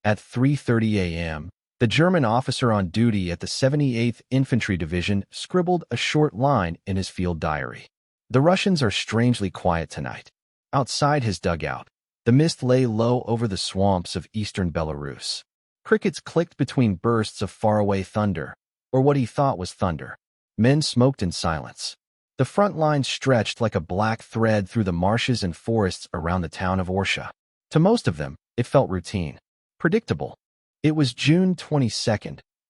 At 3:30 a.m., the German officer on duty at the 78th Infantry Division scribbled a short line in his field diary. The Russians are strangely quiet tonight. Outside his dugout, the mist lay low over the swamps of eastern Belarus. Crickets clicked between bursts of faraway thunder, or what he thought was thunder. Men smoked in silence. The front line stretched like a black thread through the marshes and forests around the town of Orsha. To most of them, it felt routine, predictable. It was June 22,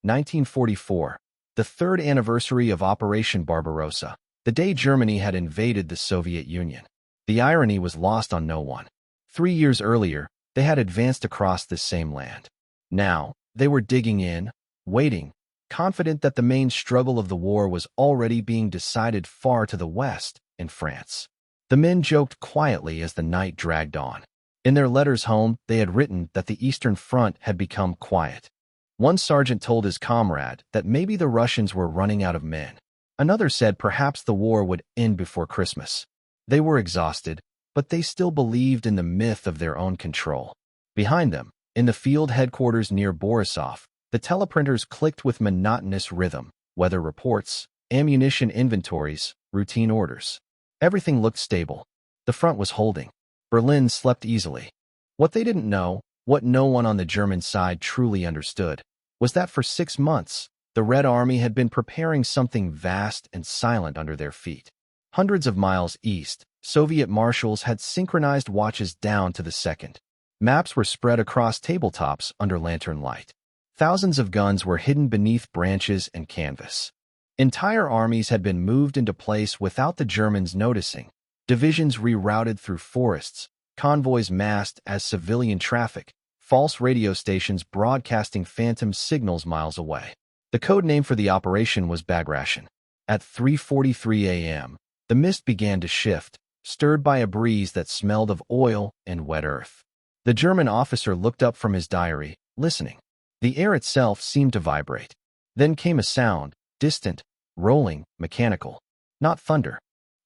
1944, the third anniversary of Operation Barbarossa, the day Germany had invaded the Soviet Union. The irony was lost on no one. 3 years earlier, they had advanced across this same land. Now, they were digging in, waiting, confident that the main struggle of the war was already being decided far to the west, in France. The men joked quietly as the night dragged on. In their letters home, they had written that the Eastern Front had become quiet. One sergeant told his comrade that maybe the Russians were running out of men. Another said perhaps the war would end before Christmas. They were exhausted, but they still believed in the myth of their own control. Behind them, in the field headquarters near Borisov, the teleprinters clicked with monotonous rhythm, weather reports, ammunition inventories, routine orders. Everything looked stable. The front was holding. Berlin slept easily. What they didn't know, what no one on the German side truly understood, was that for 6 months, the Red Army had been preparing something vast and silent under their feet. Hundreds of miles east, Soviet marshals had synchronized watches down to the second. Maps were spread across tabletops under lantern light. Thousands of guns were hidden beneath branches and canvas. Entire armies had been moved into place without the Germans noticing. Divisions rerouted through forests, convoys masked as civilian traffic, false radio stations broadcasting phantom signals miles away. The code name for the operation was Bagration. At 3:43 a.m., the mist began to shift, stirred by a breeze that smelled of oil and wet earth. The German officer looked up from his diary, listening. The air itself seemed to vibrate. Then came a sound, distant, rolling, mechanical. Not thunder.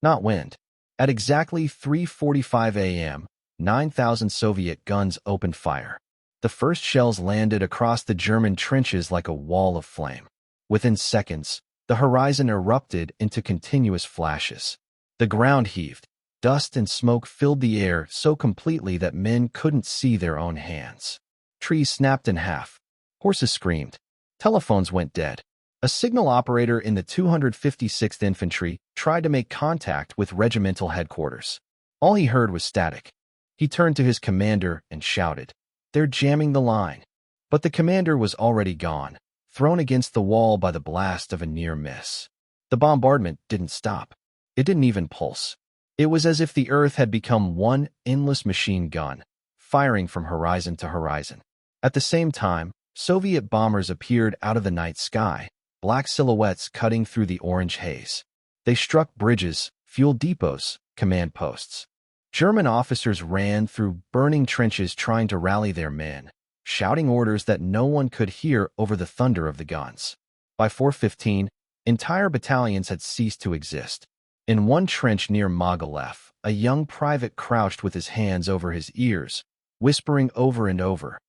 Not wind. At exactly 3:45 a.m., 9,000 Soviet guns opened fire. The first shells landed across the German trenches like a wall of flame. Within seconds, the horizon erupted into continuous flashes. The ground heaved. Dust and smoke filled the air so completely that men couldn't see their own hands. Trees snapped in half. Horses screamed. Telephones went dead. A signal operator in the 256th Infantry tried to make contact with regimental headquarters. All he heard was static. He turned to his commander and shouted, "They're jamming the line." But the commander was already gone, thrown against the wall by the blast of a near miss. The bombardment didn't stop. It didn't even pulse. It was as if the earth had become one endless machine gun, firing from horizon to horizon. At the same time, Soviet bombers appeared out of the night sky, black silhouettes cutting through the orange haze. They struck bridges, fuel depots, command posts. German officers ran through burning trenches trying to rally their men, shouting orders that no one could hear over the thunder of the guns. By 4:15, entire battalions had ceased to exist. In one trench near Mogilev, a young private crouched with his hands over his ears, whispering over and over,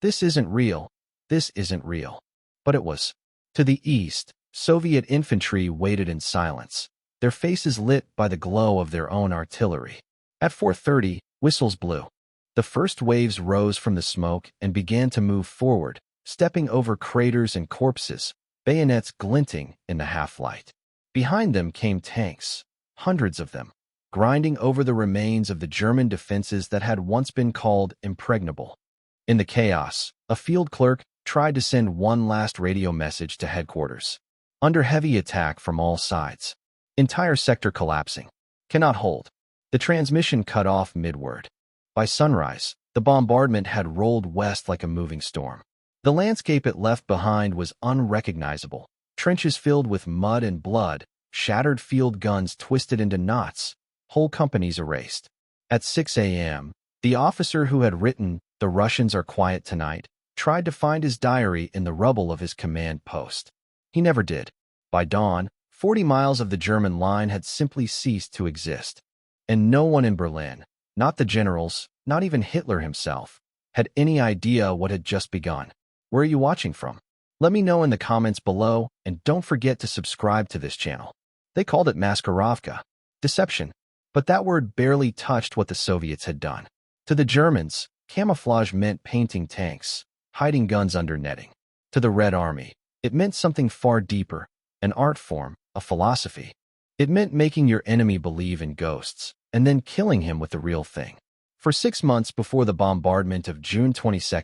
"This isn't real. This isn't real." But it was. To the east, Soviet infantry waited in silence, their faces lit by the glow of their own artillery. At 4:30, whistles blew. The first waves rose from the smoke and began to move forward, stepping over craters and corpses, bayonets glinting in the half-light. Behind them came tanks, hundreds of them, grinding over the remains of the German defenses that had once been called impregnable. In the chaos, a field clerk tried to send one last radio message to headquarters. Under heavy attack from all sides. Entire sector collapsing. Cannot hold. The transmission cut off mid-word. By sunrise, the bombardment had rolled west like a moving storm. The landscape it left behind was unrecognizable. Trenches filled with mud and blood, shattered field guns twisted into knots, whole companies erased. At 6 a.m., the officer who had written, "The Russians are quiet tonight," tried to find his diary in the rubble of his command post. He never did. By dawn, 40 miles of the German line had simply ceased to exist. And no one in Berlin, not the generals, not even Hitler himself, had any idea what had just begun. Where are you watching from? Let me know in the comments below, and don't forget to subscribe to this channel. They called it maskirovka, deception, but that word barely touched what the Soviets had done. To the Germans, camouflage meant painting tanks, hiding guns under netting. To the Red Army, it meant something far deeper, an art form, a philosophy. It meant making your enemy believe in ghosts, and then killing him with the real thing. For 6 months before the bombardment of June 22,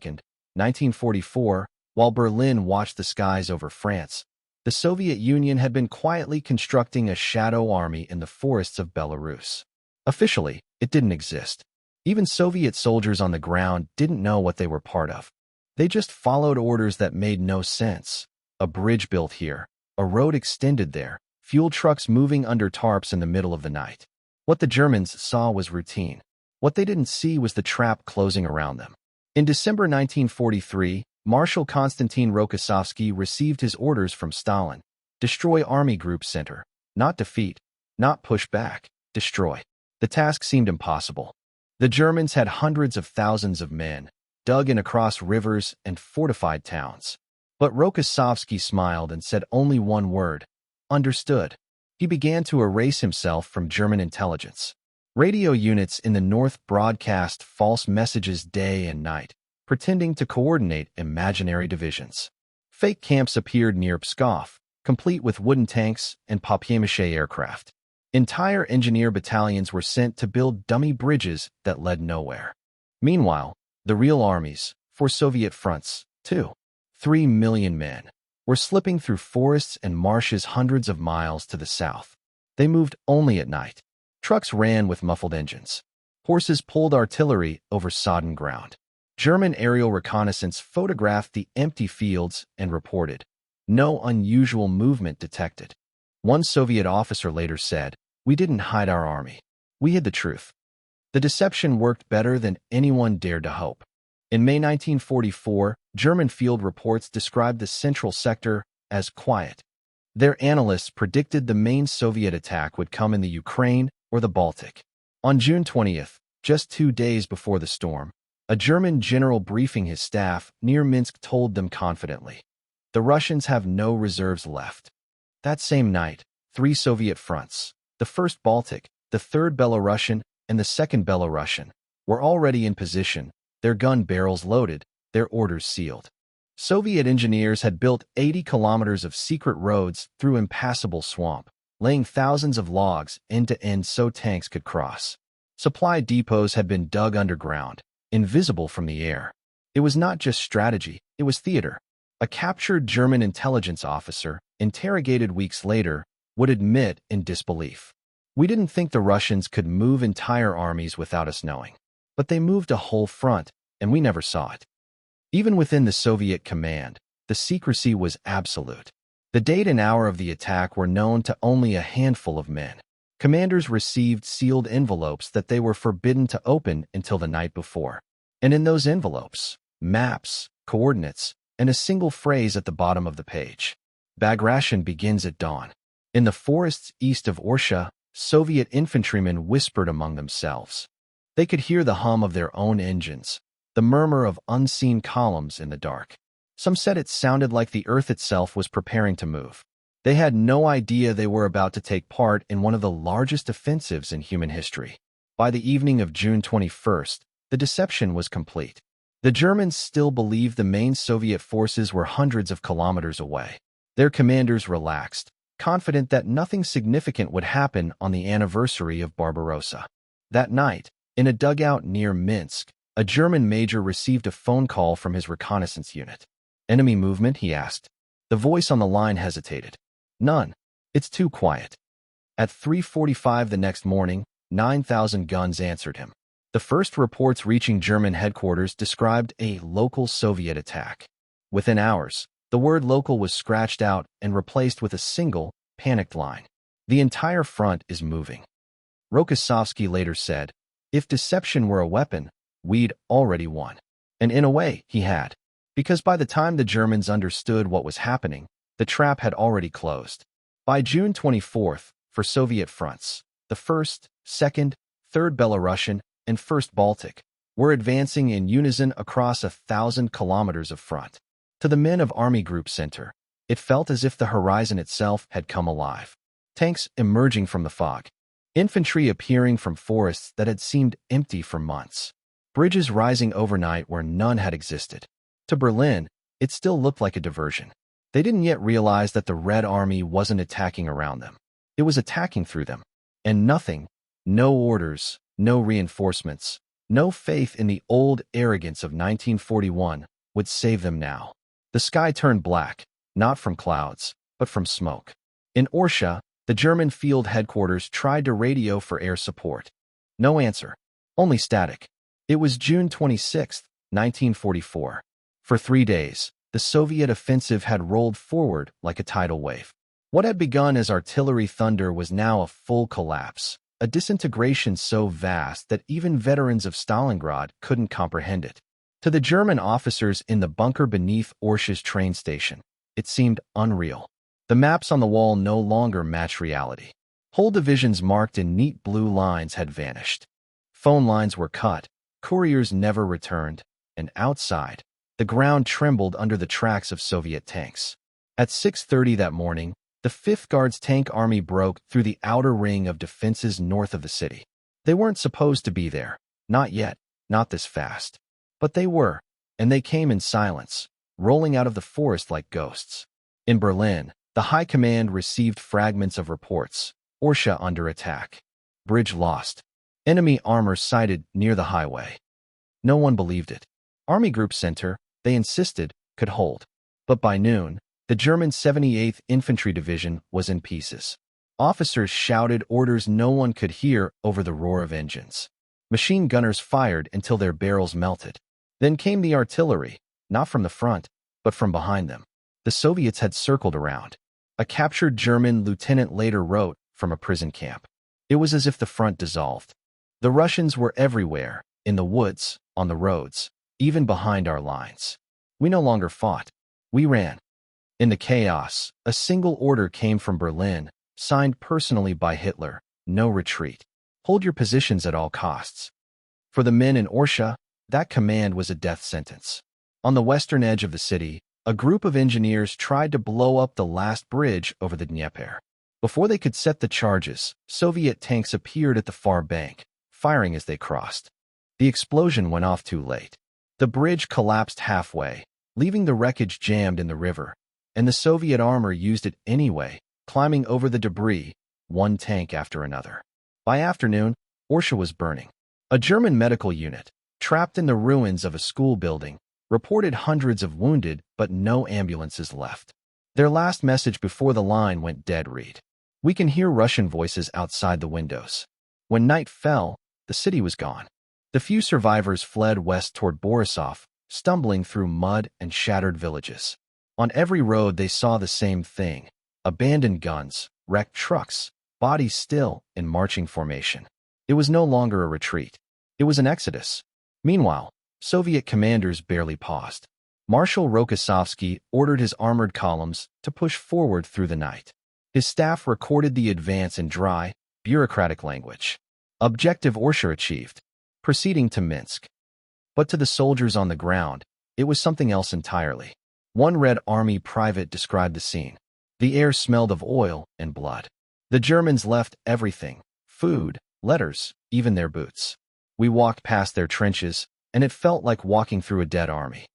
1944, while Berlin watched the skies over France, the Soviet Union had been quietly constructing a shadow army in the forests of Belarus. Officially, it didn't exist. Even Soviet soldiers on the ground didn't know what they were part of. They just followed orders that made no sense. A bridge built here, a road extended there, fuel trucks moving under tarps in the middle of the night. What the Germans saw was routine. What they didn't see was the trap closing around them. In December 1943, Marshal Konstantin Rokossovsky received his orders from Stalin. Destroy Army Group Center. Not defeat. Not push back. Destroy. The task seemed impossible. The Germans had hundreds of thousands of men, dug in across rivers and fortified towns. But Rokossovsky smiled and said only one word: understood. He began to erase himself from German intelligence. Radio units in the north broadcast false messages day and night, pretending to coordinate imaginary divisions. Fake camps appeared near Pskov, complete with wooden tanks and papier-mâché aircraft. Entire engineer battalions were sent to build dummy bridges that led nowhere. Meanwhile, the real armies, for Soviet fronts, 2-3 million men, were slipping through forests and marshes hundreds of miles to the south. They moved only at night. Trucks ran with muffled engines. Horses pulled artillery over sodden ground. German aerial reconnaissance photographed the empty fields and reported, "No unusual movement detected." One Soviet officer later said, "We didn't hide our army. We hid the truth." The deception worked better than anyone dared to hope. In May 1944, German field reports described the central sector as quiet. Their analysts predicted the main Soviet attack would come in the Ukraine or the Baltic. On June 20th, just 2 days before the storm, a German general briefing his staff near Minsk told them confidently, "The Russians have no reserves left." That same night, 3 Soviet fronts, the 1st Baltic, the 3rd Belarusian, and the 2nd Belarusian, were already in position, their gun barrels loaded, their orders sealed. Soviet engineers had built 80 kilometers of secret roads through impassable swamp, laying thousands of logs end to end so tanks could cross. Supply depots had been dug underground, invisible from the air. It was not just strategy, it was theater. A captured German intelligence officer, interrogated weeks later, would admit in disbelief, "We didn't think the Russians could move entire armies without us knowing. But they moved a whole front, and we never saw it." Even within the Soviet command, the secrecy was absolute. The date and hour of the attack were known to only a handful of men. Commanders received sealed envelopes that they were forbidden to open until the night before. And in those envelopes, maps, coordinates, and a single phrase at the bottom of the page: Bagration begins at dawn. In the forests east of Orsha, Soviet infantrymen whispered among themselves. They could hear the hum of their own engines, the murmur of unseen columns in the dark. Some said it sounded like the earth itself was preparing to move. They had no idea they were about to take part in one of the largest offensives in human history. By the evening of June 21st, the deception was complete. The Germans still believed the main Soviet forces were hundreds of kilometers away. Their commanders relaxed, confident that nothing significant would happen on the anniversary of Barbarossa. That night, in a dugout near Minsk, a German major received a phone call from his reconnaissance unit. "Enemy movement?" he asked. The voice on the line hesitated. "None. It's too quiet." At 3:45 the next morning, 9,000 guns answered him. The first reports reaching German headquarters described a local Soviet attack. Within hours, the word local was scratched out and replaced with a single, panicked line: "The entire front is moving." Rokossovsky later said, "If deception were a weapon, we'd already won." And in a way, he had. Because by the time the Germans understood what was happening, the trap had already closed. By June 24th, for Soviet fronts, the 1st, 2nd, 3rd Belarusian, and 1st Baltic, were advancing in unison across 1,000 kilometers of front. To the men of Army Group Center, it felt as if the horizon itself had come alive. Tanks emerging from the fog. Infantry appearing from forests that had seemed empty for months. Bridges rising overnight where none had existed. To Berlin, it still looked like a diversion. They didn't yet realize that the Red Army wasn't attacking around them. It was attacking through them. And nothing, no orders, no reinforcements, no faith in the old arrogance of 1941 would save them now. The sky turned black, not from clouds, but from smoke. In Orsha, the German field headquarters tried to radio for air support. No answer. Only static. It was June 26, 1944. For 3 days, the Soviet offensive had rolled forward like a tidal wave. What had begun as artillery thunder was now a full collapse, a disintegration so vast that even veterans of Stalingrad couldn't comprehend it. To the German officers in the bunker beneath Orsha's train station, it seemed unreal. The maps on the wall no longer matched reality. Whole divisions marked in neat blue lines had vanished. Phone lines were cut, couriers never returned, and outside, the ground trembled under the tracks of Soviet tanks. At 6:30 that morning, the 5th Guards Tank Army broke through the outer ring of defenses north of the city. They weren't supposed to be there. Not yet, not this fast. But they were, and they came in silence, rolling out of the forest like ghosts. In Berlin, the High Command received fragments of reports. Orsha under attack. Bridge lost. Enemy armor sighted near the highway. No one believed it. Army Group Center, they insisted, could hold. But by noon, the German 78th Infantry Division was in pieces. Officers shouted orders no one could hear over the roar of engines. Machine gunners fired until their barrels melted. Then came the artillery, not from the front, but from behind them. The Soviets had circled around. A captured German lieutenant later wrote from a prison camp. It was as if the front dissolved. The Russians were everywhere, in the woods, on the roads, even behind our lines. We no longer fought. We ran. In the chaos, a single order came from Berlin, signed personally by Hitler: no retreat. Hold your positions at all costs. For the men in Orsha, that command was a death sentence. On the western edge of the city, a group of engineers tried to blow up the last bridge over the Dnieper. Before they could set the charges, Soviet tanks appeared at the far bank, firing as they crossed. The explosion went off too late. The bridge collapsed halfway, leaving the wreckage jammed in the river, and the Soviet armor used it anyway, climbing over the debris, one tank after another. By afternoon, Orsha was burning. A German medical unit, trapped in the ruins of a school building, reported hundreds of wounded but no ambulances left. Their last message before the line went dead read. We can hear Russian voices outside the windows. When night fell, the city was gone. The few survivors fled west toward Borisov, stumbling through mud and shattered villages. On every road they saw the same thing: abandoned guns, wrecked trucks, bodies still in marching formation. It was no longer a retreat. It was an exodus. Meanwhile, Soviet commanders barely paused. Marshal Rokossovsky ordered his armored columns to push forward through the night. His staff recorded the advance in dry, bureaucratic language. Objective Orsha achieved. Proceeding to Minsk. But to the soldiers on the ground, it was something else entirely. One Red Army private described the scene. The air smelled of oil and blood. The Germans left everything: food, letters, even their boots. We walked past their trenches, and it felt like walking through a dead army.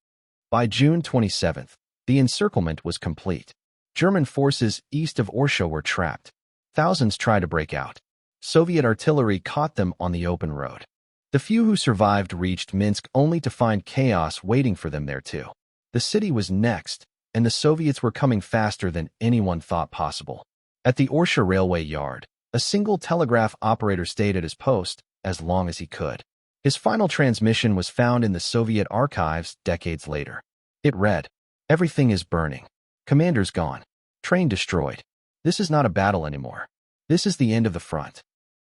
By June 27th, the encirclement was complete. German forces east of Orsha were trapped. Thousands tried to break out. Soviet artillery caught them on the open road. The few who survived reached Minsk only to find chaos waiting for them there too. The city was next, and the Soviets were coming faster than anyone thought possible. At the Orsha railway yard, a single telegraph operator stayed at his post as long as he could. His final transmission was found in the Soviet archives decades later. It read, "Everything is burning. Commanders gone. Train destroyed. This is not a battle anymore. This is the end of the front."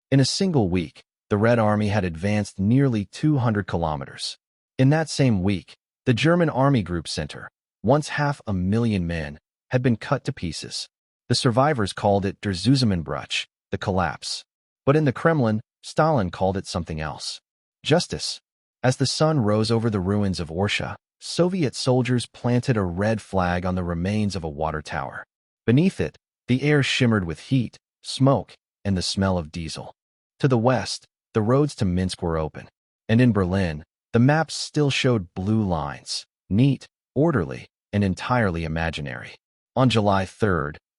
In a single week, the Red Army had advanced nearly 200 kilometers. In that same week, the German Army Group Center, once 500,000 men, had been cut to pieces. The survivors called it der Zusammenbruch, the collapse. But in the Kremlin, Stalin called it something else. Justice. As the sun rose over the ruins of Orsha, Soviet soldiers planted a red flag on the remains of a water tower. Beneath it, the air shimmered with heat, smoke, and the smell of diesel. To the west, the roads to Minsk were open. And in Berlin, the maps still showed blue lines, neat, orderly, and entirely imaginary. On July 3,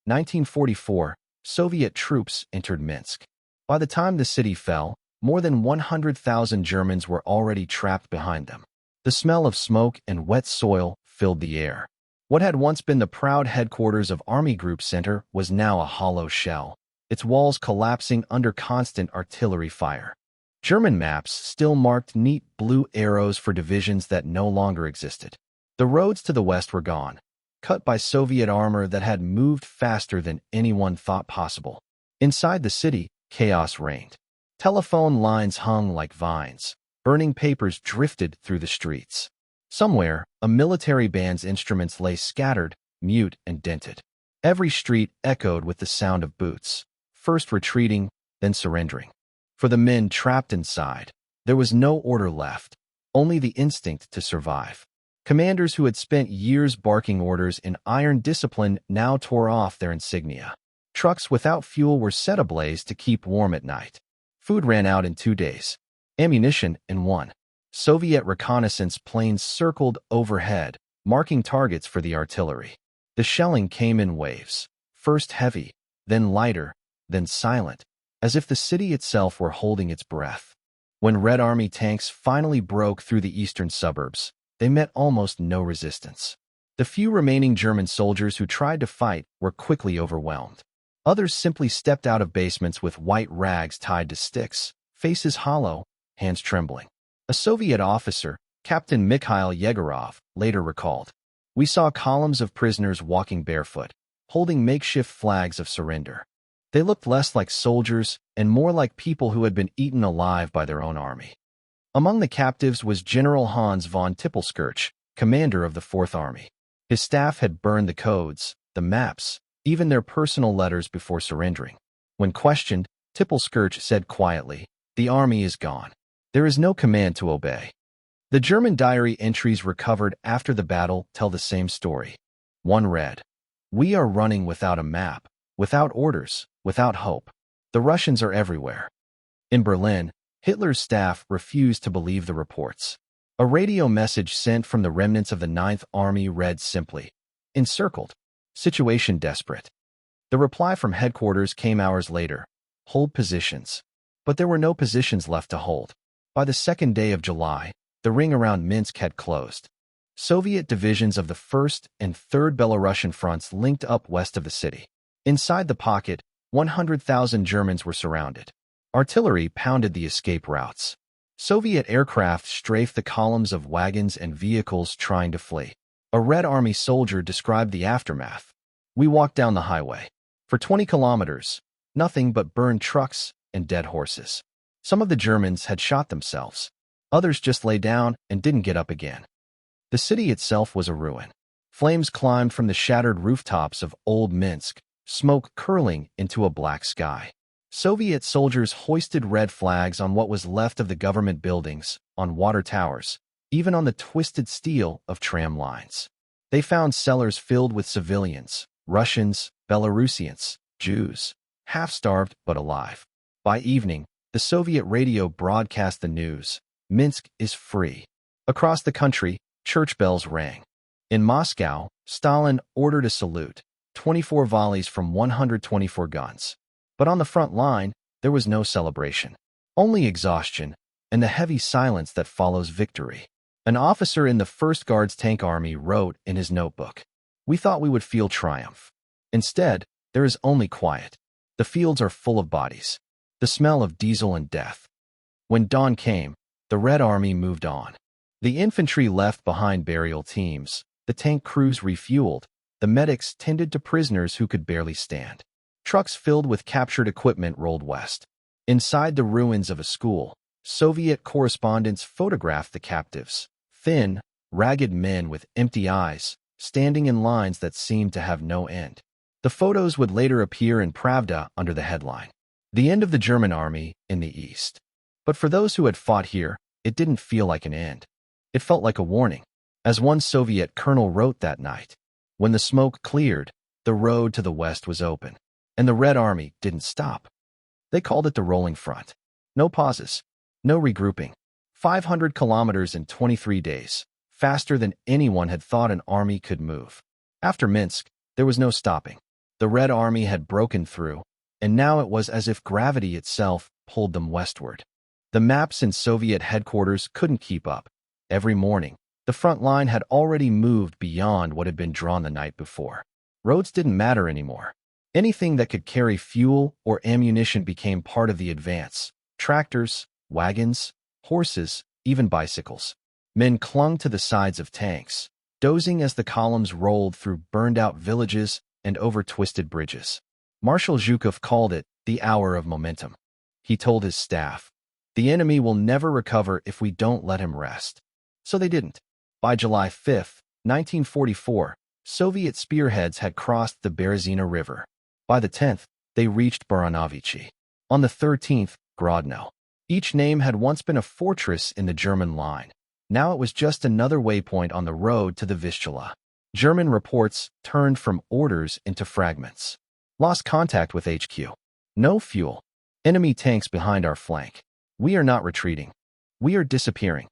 1944, Soviet troops entered Minsk. By the time the city fell, more than 100,000 Germans were already trapped behind them. The smell of smoke and wet soil filled the air. What had once been the proud headquarters of Army Group Center was now a hollow shell, its walls collapsing under constant artillery fire. German maps still marked neat blue arrows for divisions that no longer existed. The roads to the west were gone, cut by Soviet armor that had moved faster than anyone thought possible. Inside the city, chaos reigned. Telephone lines hung like vines. Burning papers drifted through the streets. Somewhere, a military band's instruments lay scattered, mute and dented. Every street echoed with the sound of boots, first retreating, then surrendering. For the men trapped inside, there was no order left, only the instinct to survive. Commanders who had spent years barking orders in iron discipline now tore off their insignia. Trucks without fuel were set ablaze to keep warm at night. Food ran out in 2 days. Ammunition in 1. Soviet reconnaissance planes circled overhead, marking targets for the artillery. The shelling came in waves, first heavy, then lighter, then silent, as if the city itself were holding its breath. When Red Army tanks finally broke through the eastern suburbs, they met almost no resistance. The few remaining German soldiers who tried to fight were quickly overwhelmed. Others simply stepped out of basements with white rags tied to sticks, faces hollow, hands trembling. A Soviet officer, Captain Mikhail Yegorov, later recalled, "We saw columns of prisoners walking barefoot, holding makeshift flags of surrender. They looked less like soldiers and more like people who had been eaten alive by their own army." Among the captives was General Hans von Tippelskirch, commander of the Fourth Army. His staff had burned the codes, the maps, even their personal letters before surrendering. When questioned, Tippelskirch said quietly, "The army is gone. There is no command to obey." The German diary entries recovered after the battle tell the same story. One read, "We are running without a map, without orders, without hope. The Russians are everywhere." In Berlin, Hitler's staff refused to believe the reports. A radio message sent from the remnants of the Ninth Army read simply, "Encircled. Situation desperate." The reply from headquarters came hours later, "Hold positions." But there were no positions left to hold. By the second day of July, the ring around Minsk had closed. Soviet divisions of the 1st and 3rd Belarusian fronts linked up west of the city. Inside the pocket, 100,000 Germans were surrounded. Artillery pounded the escape routes. Soviet aircraft strafed the columns of wagons and vehicles trying to flee. A Red Army soldier described the aftermath. "We walked down the highway. For 20 kilometers, nothing but burned trucks and dead horses. Some of the Germans had shot themselves. Others just lay down and didn't get up again." The city itself was a ruin. Flames climbed from the shattered rooftops of Old Minsk, smoke curling into a black sky. Soviet soldiers hoisted red flags on what was left of the government buildings, on water towers, even on the twisted steel of tram lines. They found cellars filled with civilians, Russians, Belarusians, Jews, half-starved but alive. By evening, the Soviet radio broadcast the news: Minsk is free. Across the country, church bells rang. In Moscow, Stalin ordered a salute, 24 volleys from 124 guns. But on the front line, there was no celebration, only exhaustion and the heavy silence that follows victory. An officer in the 1st Guards Tank Army wrote in his notebook, "We thought we would feel triumph. Instead, there is only quiet. The fields are full of bodies, the smell of diesel and death." When dawn came, the Red Army moved on. The infantry left behind burial teams, the tank crews refueled, the medics tended to prisoners who could barely stand. Trucks filled with captured equipment rolled west. Inside the ruins of a school, Soviet correspondents photographed the captives, thin, ragged men with empty eyes, standing in lines that seemed to have no end. The photos would later appear in Pravda under the headline, "The End of the German Army in the East." But for those who had fought here, it didn't feel like an end. It felt like a warning. As one Soviet colonel wrote that night, when the smoke cleared, the road to the west was open, and the Red Army didn't stop. They called it the rolling front. No pauses, no regrouping. 500 kilometers in 23 days, faster than anyone had thought an army could move. After Minsk, there was no stopping. The Red Army had broken through, and now it was as if gravity itself pulled them westward. The maps in Soviet headquarters couldn't keep up. Every morning, the front line had already moved beyond what had been drawn the night before. Roads didn't matter anymore. Anything that could carry fuel or ammunition became part of the advance. Tractors, wagons, horses, even bicycles. Men clung to the sides of tanks, dozing as the columns rolled through burned-out villages and over twisted bridges. Marshal Zhukov called it the hour of momentum. He told his staff, "The enemy will never recover if we don't let him rest." So they didn't. By July 5, 1944, Soviet spearheads had crossed the Berezina River. By the 10th, they reached Baranovichi. On the 13th, Grodno. Each name had once been a fortress in the German line. Now it was just another waypoint on the road to the Vistula. German reports turned from orders into fragments. Lost contact with HQ. No fuel. Enemy tanks behind our flank. We are not retreating. We are disappearing.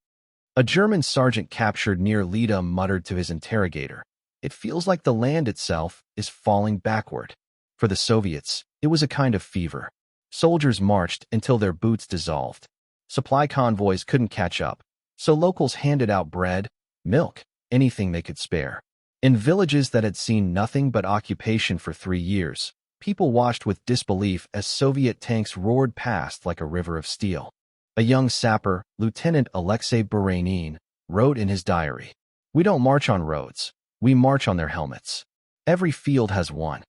A German sergeant captured near Lida muttered to his interrogator, "It feels like the land itself is falling backward." For the Soviets, it was a kind of fever. Soldiers marched until their boots dissolved. Supply convoys couldn't catch up, so locals handed out bread, milk, anything they could spare. In villages that had seen nothing but occupation for 3 years, people watched with disbelief as Soviet tanks roared past like a river of steel. A young sapper, Lieutenant Alexei Buranin, wrote in his diary, "We don't march on roads, we march on their helmets. Every field has one."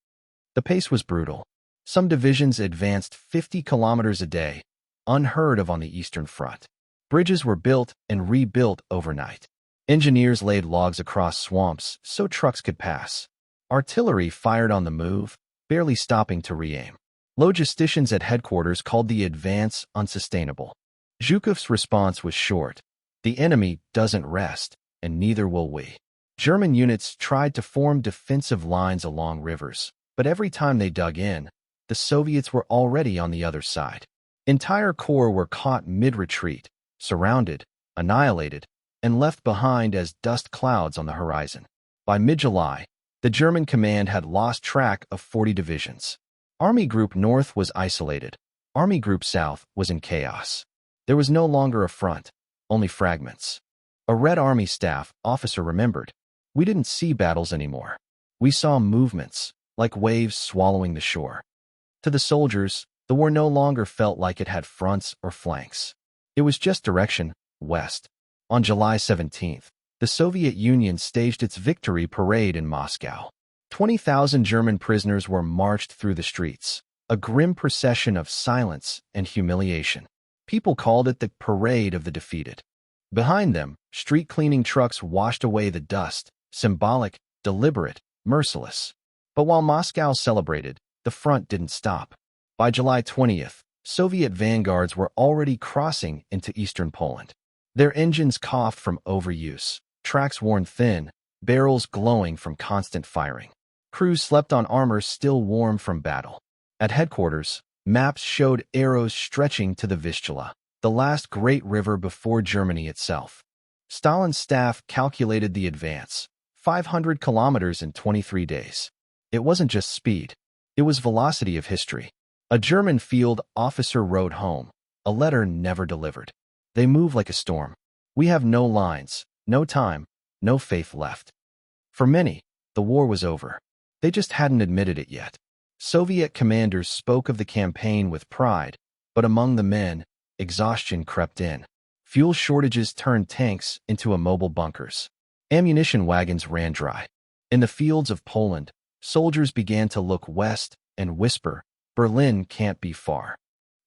The pace was brutal. Some divisions advanced 50 kilometers a day, unheard of on the Eastern Front. Bridges were built and rebuilt overnight. Engineers laid logs across swamps so trucks could pass. Artillery fired on the move, barely stopping to re-aim. Logisticians at headquarters called the advance unsustainable. Zhukov's response was short: "The enemy doesn't rest, and neither will we." German units tried to form defensive lines along rivers, but every time they dug in, the Soviets were already on the other side. Entire corps were caught mid-retreat, surrounded, annihilated, and left behind as dust clouds on the horizon. By mid-July, the German command had lost track of 40 divisions. Army Group North was isolated. Army Group South was in chaos. There was no longer a front, only fragments. A Red Army staff officer remembered, "We didn't see battles anymore. We saw movements, like waves swallowing the shore." To the soldiers, the war no longer felt like it had fronts or flanks. It was just direction, west. On July 17th, the Soviet Union staged its victory parade in Moscow. 20,000 German prisoners were marched through the streets, a grim procession of silence and humiliation. People called it the Parade of the Defeated. Behind them, street-cleaning trucks washed away the dust, symbolic, deliberate, merciless. But while Moscow celebrated, the front didn't stop. By July 20th, Soviet vanguards were already crossing into eastern Poland. Their engines coughed from overuse, tracks worn thin, barrels glowing from constant firing. Crews slept on armor still warm from battle. At headquarters, maps showed arrows stretching to the Vistula, the last great river before Germany itself. Stalin's staff calculated the advance, 500 kilometers in 23 days. It wasn't just speed, it was velocity of history. A German field officer wrote home, a letter never delivered. "They move like a storm. We have no lines, no time, no faith left." For many, the war was over. They just hadn't admitted it yet. Soviet commanders spoke of the campaign with pride, but among the men, exhaustion crept in. Fuel shortages turned tanks into immobile bunkers. Ammunition wagons ran dry. In the fields of Poland, soldiers began to look west and whisper, "Berlin can't be far."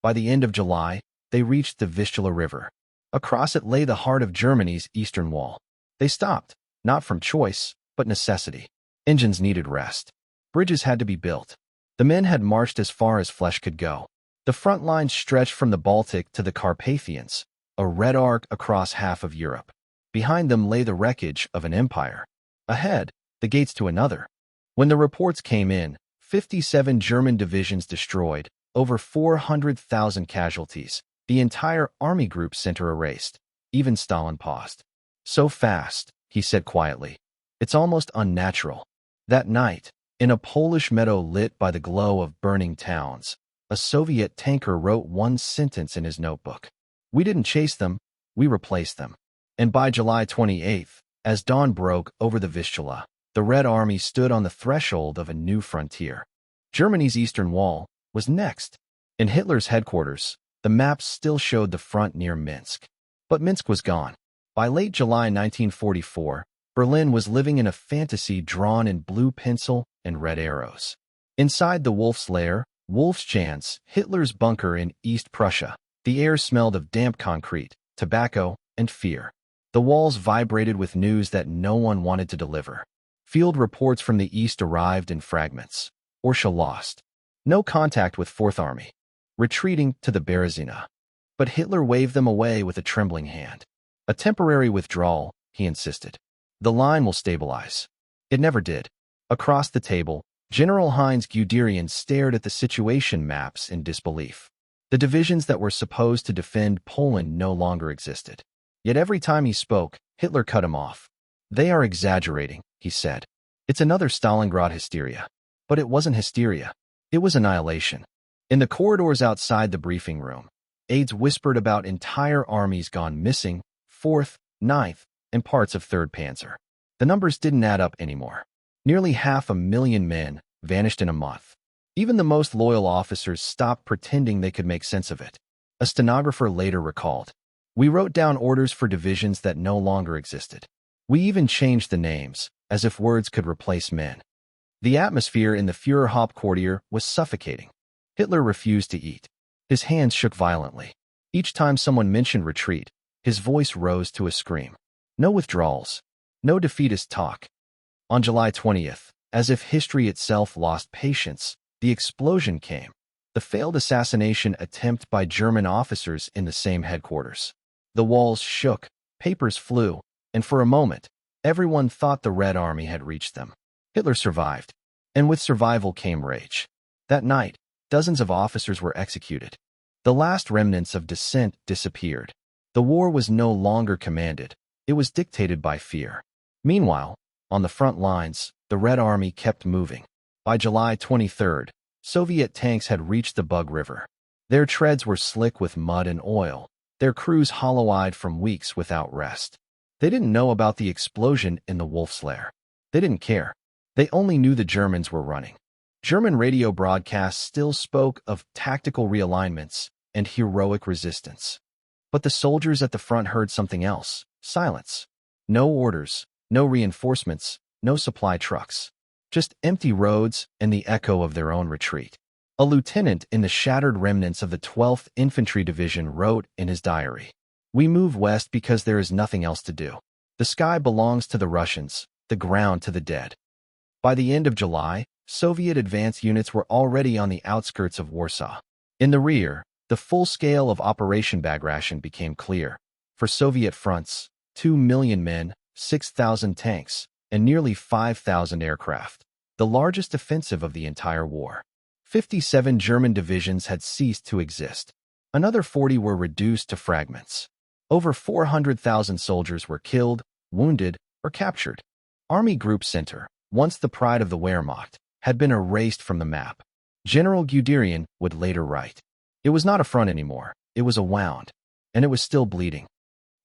By the end of July, they reached the Vistula River. Across it lay the heart of Germany's eastern wall. They stopped, not from choice, but necessity. Engines needed rest. Bridges had to be built. The men had marched as far as flesh could go. The front line stretched from the Baltic to the Carpathians, a red arc across half of Europe. Behind them lay the wreckage of an empire. Ahead, the gates to another. When the reports came in, 57 German divisions destroyed, over 400,000 casualties, the entire army group center erased. Even Stalin paused. "So fast," he said quietly. "It's almost unnatural." That night, in a Polish meadow lit by the glow of burning towns, a Soviet tanker wrote one sentence in his notebook. "We didn't chase them, we replaced them." And by July 28th, as dawn broke over the Vistula, the Red Army stood on the threshold of a new frontier. Germany's eastern wall was next. In Hitler's headquarters, the maps still showed the front near Minsk. But Minsk was gone. By late July 1944, Berlin was living in a fantasy drawn in blue pencil and red arrows. Inside the Wolf's Lair, Wolfschanz, Hitler's bunker in East Prussia, the air smelled of damp concrete, tobacco, and fear. The walls vibrated with news that no one wanted to deliver. Field reports from the east arrived in fragments. Orsha lost. No contact with Fourth Army. Retreating to the Berezina. But Hitler waved them away with a trembling hand. "A temporary withdrawal," he insisted. "The line will stabilize." It never did. Across the table, General Heinz Guderian stared at the situation maps in disbelief. The divisions that were supposed to defend Poland no longer existed. Yet every time he spoke, Hitler cut him off. "They are exaggerating," he said. "It's another Stalingrad hysteria." But it wasn't hysteria. It was annihilation. In the corridors outside the briefing room, aides whispered about entire armies gone missing, 4th, 9th, and parts of 3rd Panzer. The numbers didn't add up anymore. Nearly 500,000 men vanished in a month. Even the most loyal officers stopped pretending they could make sense of it. A stenographer later recalled, "We wrote down orders for divisions that no longer existed. We even changed the names, as if words could replace men." The atmosphere in the Führerhauptquartier was suffocating. Hitler refused to eat. His hands shook violently. Each time someone mentioned retreat, his voice rose to a scream. No withdrawals. No defeatist talk. On July 20th, as if history itself lost patience, the explosion came. The failed assassination attempt by German officers in the same headquarters. The walls shook, papers flew, and for a moment, everyone thought the Red Army had reached them. Hitler survived, and with survival came rage. That night, dozens of officers were executed. The last remnants of dissent disappeared. The war was no longer commanded. It was dictated by fear. Meanwhile, on the front lines, the Red Army kept moving. By July 23rd, Soviet tanks had reached the Bug River. Their treads were slick with mud and oil, their crews hollow-eyed from weeks without rest. They didn't know about the explosion in the Wolf's Lair. They didn't care. They only knew the Germans were running. German radio broadcasts still spoke of tactical realignments and heroic resistance. But the soldiers at the front heard something else. Silence. No orders, no reinforcements, no supply trucks. Just empty roads and the echo of their own retreat. A lieutenant in the shattered remnants of the 12th Infantry Division wrote in his diary, "We move west because there is nothing else to do. The sky belongs to the Russians, the ground to the dead." By the end of July, Soviet advance units were already on the outskirts of Warsaw. In the rear, the full scale of Operation Bagration became clear. For Soviet fronts, 2 million men, 6,000 tanks, and nearly 5,000 aircraft, the largest offensive of the entire war. 57 German divisions had ceased to exist. Another 40 were reduced to fragments. Over 400,000 soldiers were killed, wounded, or captured. Army Group Center, once the pride of the Wehrmacht, had been erased from the map. General Guderian would later write, "It was not a front anymore, it was a wound, and it was still bleeding."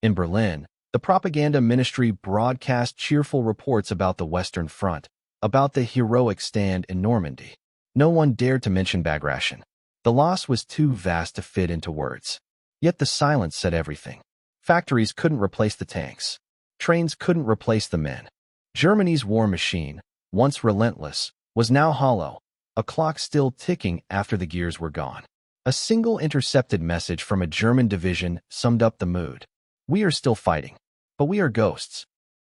In Berlin, the propaganda ministry broadcast cheerful reports about the Western Front, about the heroic stand in Normandy. No one dared to mention Bagration. The loss was too vast to fit into words. Yet the silence said everything. Factories couldn't replace the tanks. Trains couldn't replace the men. Germany's war machine, once relentless, was now hollow, a clock still ticking after the gears were gone. A single intercepted message from a German division summed up the mood. "We are still fighting, but we are ghosts."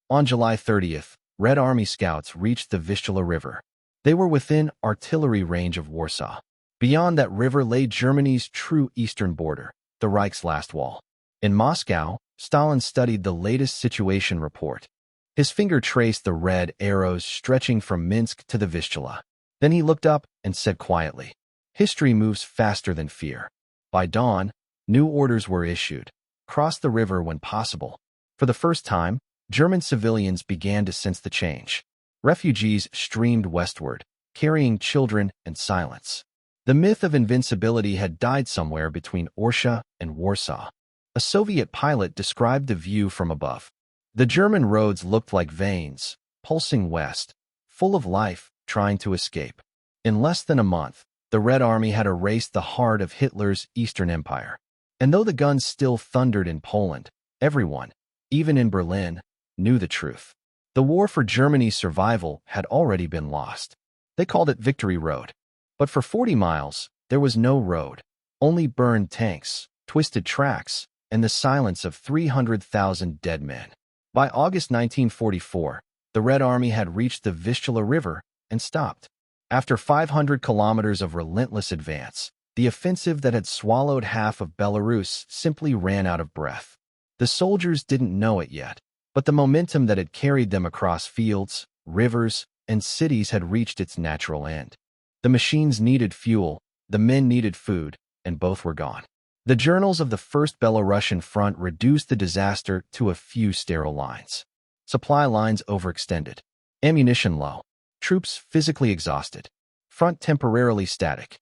On July 30th, Red Army scouts reached the Vistula River. They were within artillery range of Warsaw. Beyond that river lay Germany's true eastern border, the Reich's last wall. In Moscow, Stalin studied the latest situation report. His finger traced the red arrows stretching from Minsk to the Vistula. Then he looked up and said quietly, "History moves faster than fear." By dawn, new orders were issued. Cross the river when possible. For the first time, German civilians began to sense the change. Refugees streamed westward, carrying children and silence. The myth of invincibility had died somewhere between Orsha and Warsaw. A Soviet pilot described the view from above. The German roads looked like veins, pulsing west, full of life, trying to escape. In less than a month, the Red Army had erased the heart of Hitler's Eastern Empire. And though the guns still thundered in Poland, everyone, even in Berlin, knew the truth. The war for Germany's survival had already been lost. They called it Victory Road. But for 40 miles, there was no road, only burned tanks, twisted tracks, and the silence of 300,000 dead men. By August 1944, the Red Army had reached the Vistula River and stopped. After 500 kilometers of relentless advance, the offensive that had swallowed half of Belarus simply ran out of breath. The soldiers didn't know it yet, but the momentum that had carried them across fields, rivers, and cities had reached its natural end. The machines needed fuel, the men needed food, and both were gone. The journals of the First Belarusian Front reduced the disaster to a few sterile lines. Supply lines overextended. Ammunition low. Troops physically exhausted. Front temporarily static.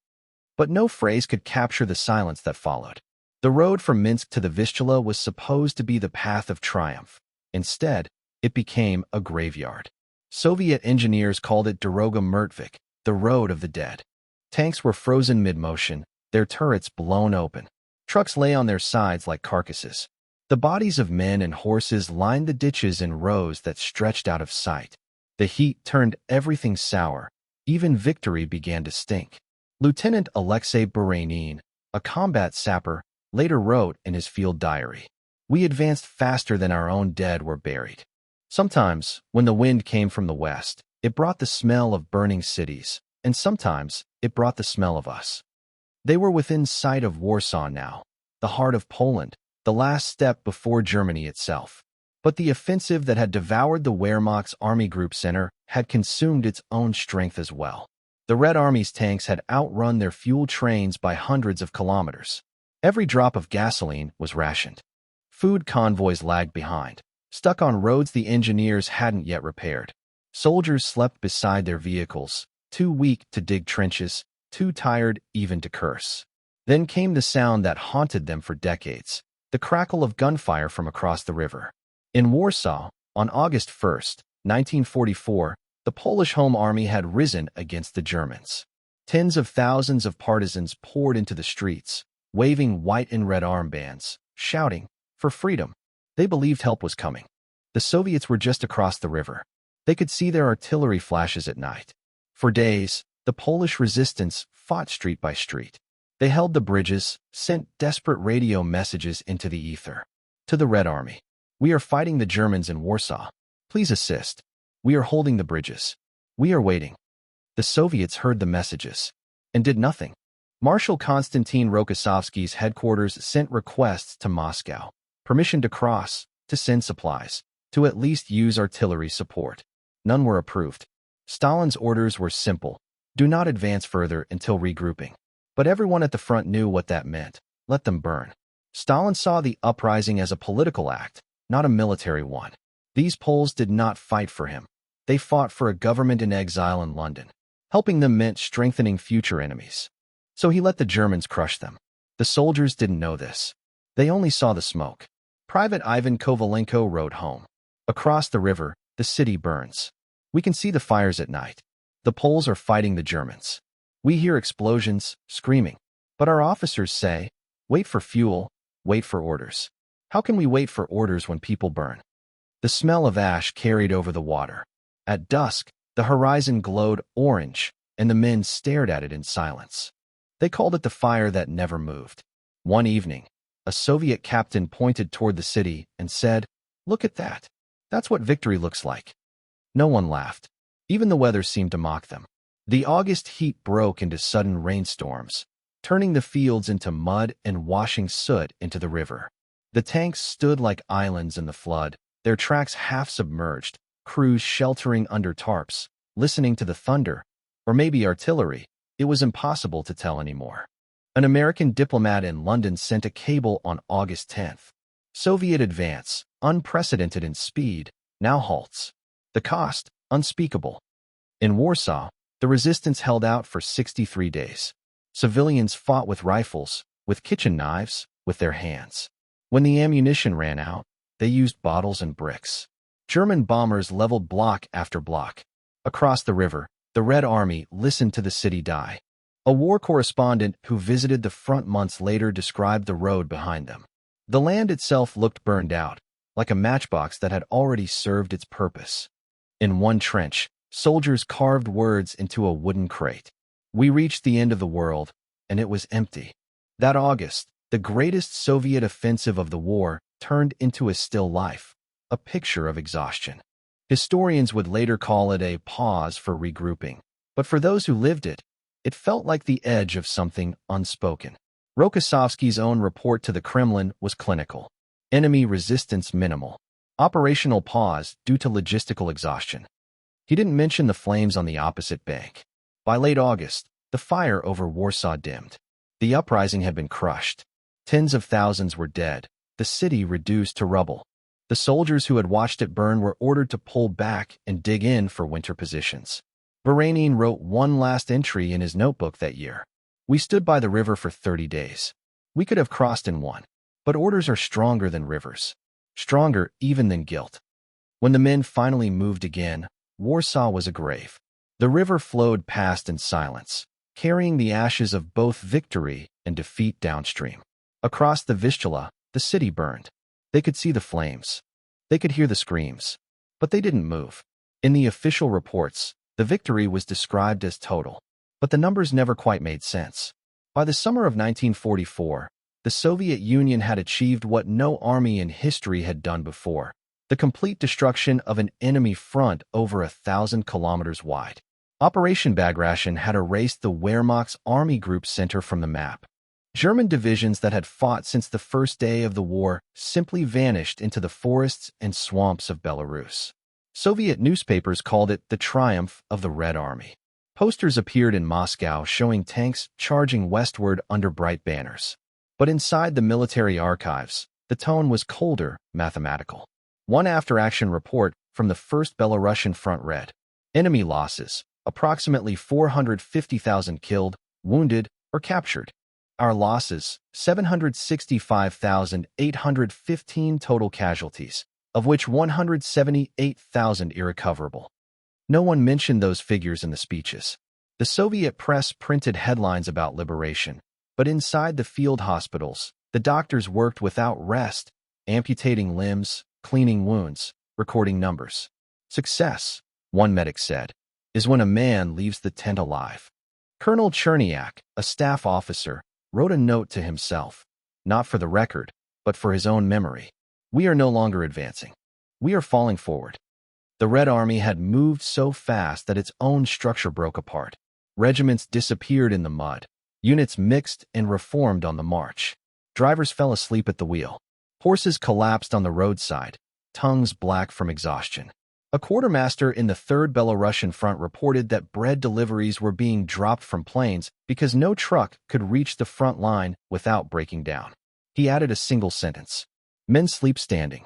But no phrase could capture the silence that followed. The road from Minsk to the Vistula was supposed to be the path of triumph. Instead, it became a graveyard. Soviet engineers called it Doroga Mrtvik, the road of the dead. Tanks were frozen mid-motion, their turrets blown open. Trucks lay on their sides like carcasses. The bodies of men and horses lined the ditches in rows that stretched out of sight. The heat turned everything sour. Even victory began to stink. Lieutenant Alexei Barenin, a combat sapper, later wrote in his field diary, "We advanced faster than our own dead were buried." Sometimes, when the wind came from the west, it brought the smell of burning cities, and sometimes it brought the smell of us. They were within sight of Warsaw now, the heart of Poland, the last step before Germany itself. But the offensive that had devoured the Wehrmacht's Army Group Center had consumed its own strength as well. The Red Army's tanks had outrun their fuel trains by hundreds of kilometers. Every drop of gasoline was rationed. Food convoys lagged behind, stuck on roads the engineers hadn't yet repaired. Soldiers slept beside their vehicles, too weak to dig trenches, too tired even to curse. Then came the sound that haunted them for decades, the crackle of gunfire from across the river. In Warsaw, on August 1st, 1944, the Polish Home Army had risen against the Germans. Tens of thousands of partisans poured into the streets, waving white and red armbands, shouting, "For freedom!" They believed help was coming. The Soviets were just across the river. They could see their artillery flashes at night. For days, the Polish resistance fought street by street. They held the bridges, sent desperate radio messages into the ether. To the Red Army, "We are fighting the Germans in Warsaw. Please assist. We are holding the bridges. We are waiting." The Soviets heard the messages and did nothing. Marshal Konstantin Rokossovsky's headquarters sent requests to Moscow, permission to cross, to send supplies, to at least use artillery support. None were approved. Stalin's orders were simple: do not advance further until regrouping. But everyone at the front knew what that meant. Let them burn. Stalin saw the uprising as a political act, not a military one. These Poles did not fight for him. They fought for a government in exile in London. Helping them meant strengthening future enemies. So he let the Germans crush them. The soldiers didn't know this. They only saw the smoke. Private Ivan Kovalenko wrote home. "Across the river, the city burns. We can see the fires at night. The Poles are fighting the Germans. We hear explosions, screaming. But our officers say, wait for fuel, wait for orders. How can we wait for orders when people burn?" The smell of ash carried over the water. At dusk, the horizon glowed orange, and the men stared at it in silence. They called it the fire that never moved. One evening, a Soviet captain pointed toward the city and said, "Look at that. That's what victory looks like." No one laughed. Even the weather seemed to mock them. The August heat broke into sudden rainstorms, turning the fields into mud and washing soot into the river. The tanks stood like islands in the flood, their tracks half submerged, crews sheltering under tarps, listening to the thunder, or maybe artillery. It was impossible to tell anymore. An American diplomat in London sent a cable on August 10th. Soviet advance, unprecedented in speed, now halts. The cost, unspeakable. In Warsaw, the resistance held out for 63 days. Civilians fought with rifles, with kitchen knives, with their hands. When the ammunition ran out, they used bottles and bricks. German bombers leveled block after block. Across the river, the Red Army listened to the city die. A war correspondent who visited the front months later described the road behind them. The land itself looked burned out, like a matchbox that had already served its purpose. In one trench, soldiers carved words into a wooden crate. We reached the end of the world, and it was empty. That August, the greatest Soviet offensive of the war turned into a still life, a picture of exhaustion. Historians would later call it a pause for regrouping. But for those who lived it, it felt like the edge of something unspoken. Rokossovsky's own report to the Kremlin was clinical. Enemy resistance minimal. Operational pause due to logistical exhaustion. He didn't mention the flames on the opposite bank. By late August, the fire over Warsaw dimmed. The uprising had been crushed. Tens of thousands were dead, the city reduced to rubble. The soldiers who had watched it burn were ordered to pull back and dig in for winter positions. Baranine wrote one last entry in his notebook that year. We stood by the river for 30 days. We could have crossed in one. But orders are stronger than rivers. Stronger even than guilt. When the men finally moved again, Warsaw was a grave. The river flowed past in silence, carrying the ashes of both victory and defeat downstream. Across the Vistula, the city burned. They could see the flames. They could hear the screams. But they didn't move. In the official reports, the victory was described as total. But the numbers never quite made sense. By the summer of 1944, the Soviet Union had achieved what no army in history had done before: the complete destruction of an enemy front over 1,000 kilometers wide. Operation Bagration had erased the Wehrmacht's army group center from the map. German divisions that had fought since the first day of the war simply vanished into the forests and swamps of Belarus. Soviet newspapers called it the triumph of the Red Army. Posters appeared in Moscow showing tanks charging westward under bright banners. But inside the military archives, the tone was colder, mathematical. One after-action report from the 1st Belarusian Front read, "Enemy losses, approximately 450,000 killed, wounded, or captured. Our losses, 765,815 total casualties, of which 178,000 irrecoverable." No one mentioned those figures in the speeches. The Soviet press printed headlines about liberation, but inside the field hospitals, the doctors worked without rest, amputating limbs, cleaning wounds, recording numbers. Success, one medic said, is when a man leaves the tent alive. Colonel Cherniak, a staff officer, wrote a note to himself, not for the record, but for his own memory. We are no longer advancing. We are falling forward. The Red Army had moved so fast that its own structure broke apart. Regiments disappeared in the mud. Units mixed and reformed on the march. Drivers fell asleep at the wheel. Horses collapsed on the roadside, tongues black from exhaustion. A quartermaster in the 3rd Belarusian Front reported that bread deliveries were being dropped from planes because no truck could reach the front line without breaking down. He added a single sentence: "Men sleep standing."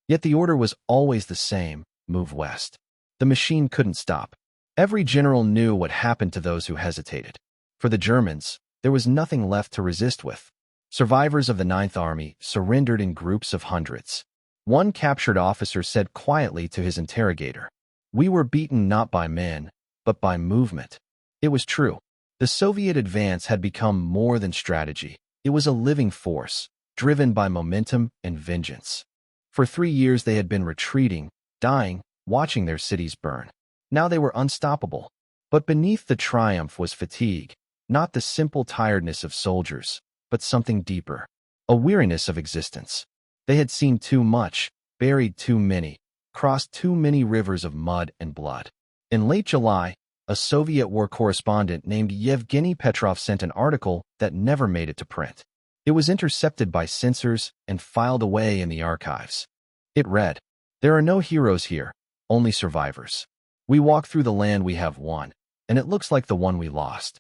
Yet the order was always the same: move west. The machine couldn't stop. Every general knew what happened to those who hesitated. For the Germans, there was nothing left to resist with. Survivors of the 9th Army surrendered in groups of hundreds. One captured officer said quietly to his interrogator, "We were beaten not by men, but by movement." It was true. The Soviet advance had become more than strategy. It was a living force, driven by momentum and vengeance. For 3 years they had been retreating, dying, watching their cities burn. Now they were unstoppable. But beneath the triumph was fatigue, not the simple tiredness of soldiers, but something deeper, a weariness of existence. They had seen too much, buried too many, crossed too many rivers of mud and blood. In late July, a Soviet war correspondent named Yevgeny Petrov sent an article that never made it to print. It was intercepted by censors and filed away in the archives. It read, "There are no heroes here, only survivors. We walk through the land we have won, and it looks like the one we lost."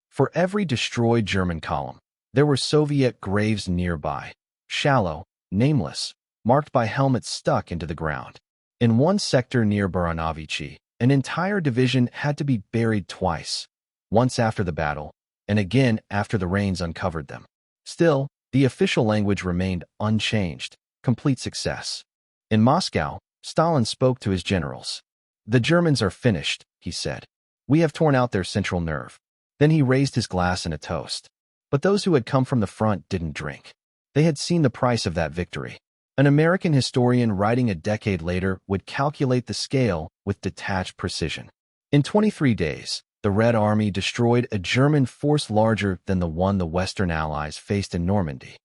For every destroyed German column, there were Soviet graves nearby, shallow, nameless, marked by helmets stuck into the ground. In one sector near Baranovichi, an entire division had to be buried twice, once after the battle, and again after the rains uncovered them. Still, the official language remained unchanged, complete success. In Moscow, Stalin spoke to his generals. "The Germans are finished," he said. "We have torn out their central nerve." Then he raised his glass in a toast. But those who had come from the front didn't drink. They had seen the price of that victory. An American historian writing a decade later would calculate the scale with detached precision. In 23 days, the Red Army destroyed a German force larger than the one the Western Allies faced in Normandy.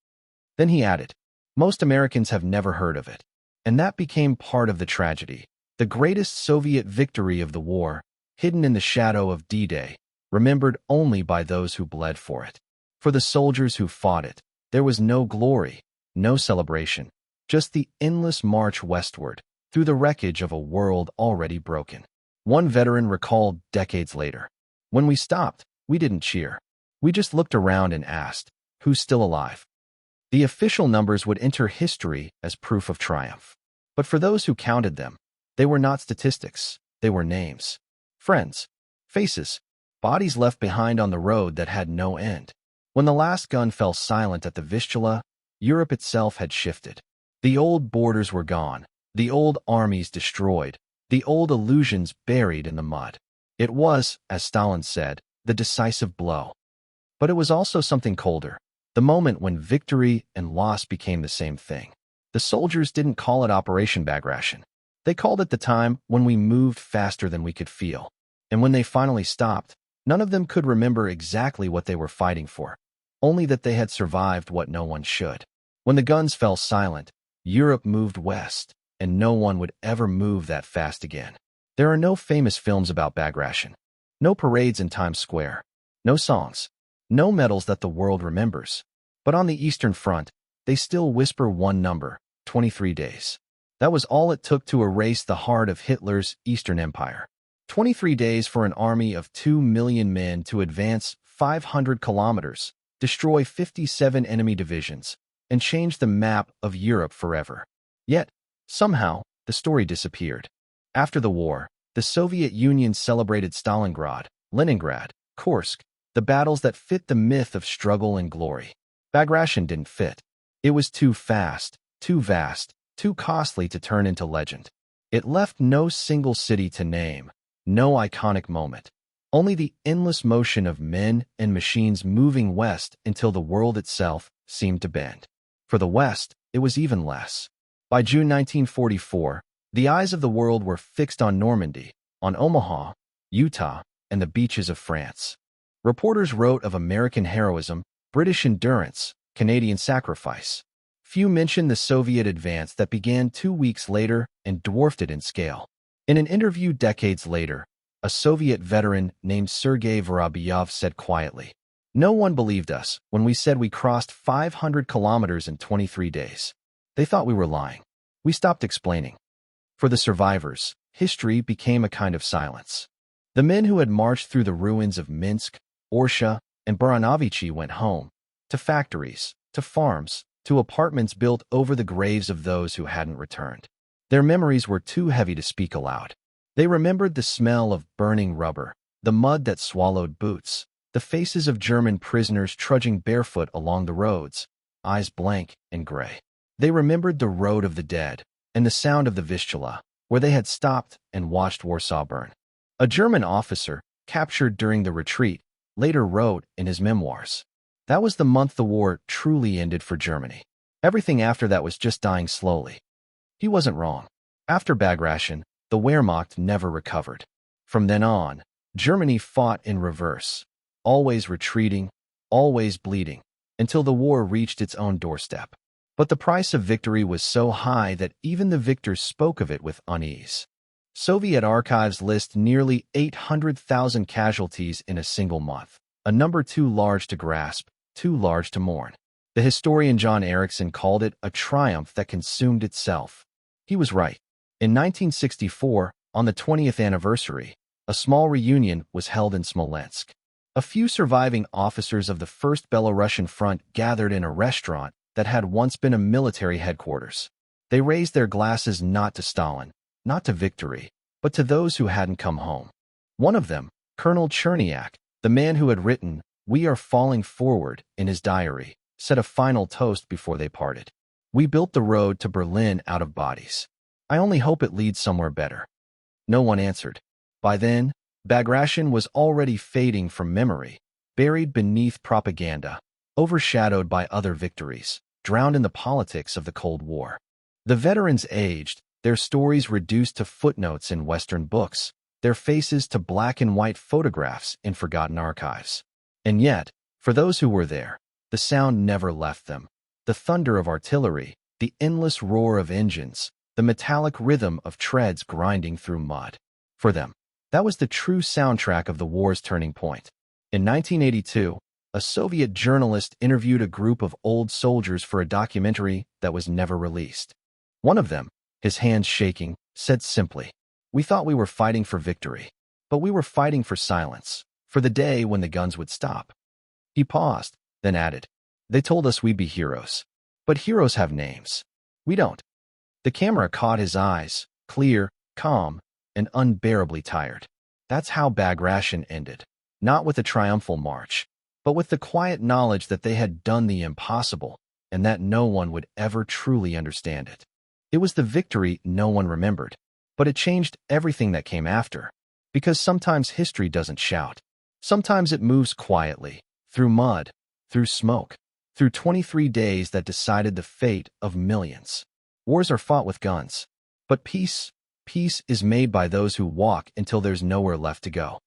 Then he added, "Most Americans have never heard of it." And that became part of the tragedy. The greatest Soviet victory of the war, hidden in the shadow of D-Day, remembered only by those who bled for it. For the soldiers who fought it, there was no glory, no celebration, just the endless march westward, through the wreckage of a world already broken. One veteran recalled decades later, "When we stopped, we didn't cheer. We just looked around and asked, who's still alive?" The official numbers would enter history as proof of triumph. But for those who counted them, they were not statistics, they were names. Friends, faces, bodies left behind on the road that had no end. When the last gun fell silent at the Vistula, Europe itself had shifted. The old borders were gone, the old armies destroyed, the old illusions buried in the mud. It was, as Stalin said, the decisive blow. But it was also something colder, the moment when victory and loss became the same thing. The soldiers didn't call it Operation Bagration. They called it the time when we moved faster than we could feel. And when they finally stopped, none of them could remember exactly what they were fighting for, only that they had survived what no one should. When the guns fell silent, Europe moved west, and no one would ever move that fast again. There are no famous films about Bagration, no parades in Times Square, no songs, no medals that the world remembers. But on the Eastern Front, they still whisper one number, 23 days. That was all it took to erase the heart of Hitler's Eastern Empire. 23 days for an army of 2 million men to advance 500 kilometers, destroy 57 enemy divisions, and change the map of Europe forever. Yet, somehow, the story disappeared. After the war, the Soviet Union celebrated Stalingrad, Leningrad, Kursk, the battles that fit the myth of struggle and glory. Bagration didn't fit. It was too fast, too vast, too costly to turn into legend. It left no single city to name, no iconic moment, only the endless motion of men and machines moving west until the world itself seemed to bend. For the West, it was even less. By June 1944, the eyes of the world were fixed on Normandy, on Omaha, Utah, and the beaches of France. Reporters wrote of American heroism, British endurance, Canadian sacrifice. Few mentioned the Soviet advance that began 2 weeks later and dwarfed it in scale. In an interview decades later, a Soviet veteran named Sergei Vorobyov said quietly, "No one believed us when we said we crossed 500 kilometers in 23 days. They thought we were lying. We stopped explaining." For the survivors, history became a kind of silence. The men who had marched through the ruins of Minsk, Orsha, and Baranovichi went home, to factories, to farms, to apartments built over the graves of those who hadn't returned. Their memories were too heavy to speak aloud. They remembered the smell of burning rubber, the mud that swallowed boots, the faces of German prisoners trudging barefoot along the roads, eyes blank and gray. They remembered the road of the dead and the sound of the Vistula, where they had stopped and watched Warsaw burn. A German officer, captured during the retreat, later wrote in his memoirs, "That was the month the war truly ended for Germany. Everything after that was just dying slowly." He wasn't wrong. After Bagration, the Wehrmacht never recovered. From then on, Germany fought in reverse, always retreating, always bleeding, until the war reached its own doorstep. But the price of victory was so high that even the victors spoke of it with unease. Soviet archives list nearly 800,000 casualties in a single month, a number too large to grasp, too large to mourn. The historian John Erickson called it a triumph that consumed itself. He was right. In 1964, on the 20th anniversary, a small reunion was held in Smolensk. A few surviving officers of the First Belarusian Front gathered in a restaurant that had once been a military headquarters. They raised their glasses not to Stalin, not to victory, but to those who hadn't come home. One of them, Colonel Cherniak, the man who had written, "We are falling forward," in his diary, said a final toast before they parted. "We built the road to Berlin out of bodies. I only hope it leads somewhere better." No one answered. By then, Bagration was already fading from memory, buried beneath propaganda, overshadowed by other victories, drowned in the politics of the Cold War. The veterans aged, their stories reduced to footnotes in Western books, their faces to black and white photographs in forgotten archives. And yet, for those who were there, the sound never left them. The thunder of artillery, the endless roar of engines, the metallic rhythm of treads grinding through mud. For them, that was the true soundtrack of the war's turning point. In 1982, a Soviet journalist interviewed a group of old soldiers for a documentary that was never released. One of them, his hands shaking, said simply, "We thought we were fighting for victory, but we were fighting for silence, for the day when the guns would stop." He paused, then added, "They told us we'd be heroes. But heroes have names. We don't." The camera caught his eyes, clear, calm, and unbearably tired. That's how Bagration ended, not with a triumphal march, but with the quiet knowledge that they had done the impossible and that no one would ever truly understand it. It was the victory no one remembered, but it changed everything that came after. Because sometimes history doesn't shout. Sometimes it moves quietly, through mud, through smoke, through 23 days that decided the fate of millions. Wars are fought with guns, but peace is made by those who walk until there's nowhere left to go.